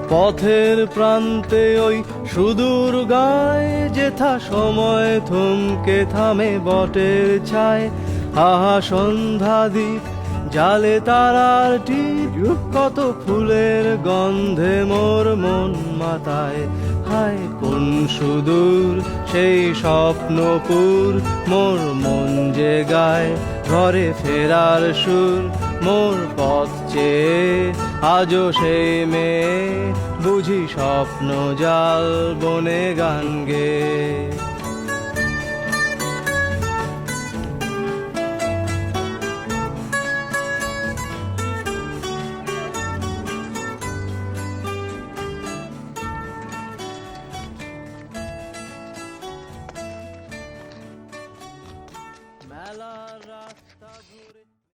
পথের প্রান্তে ওই সুদূর গায় যেথা সময় থমকে থামে বটের ছায়। আহা সন্ধ্যা দ্বীপ জালে তারার টিপ, কত ফুলের গন্ধে মোর মন মাতায়। হায় কোন সুদূর সেই স্বপ্নপুর, মোর মন যে গায় ঘরে ফেরার সুর। মোর পথ চেয়ে আজও সেই মেয়ে, বুঝি স্বপ্ন জাল বনে গান গে।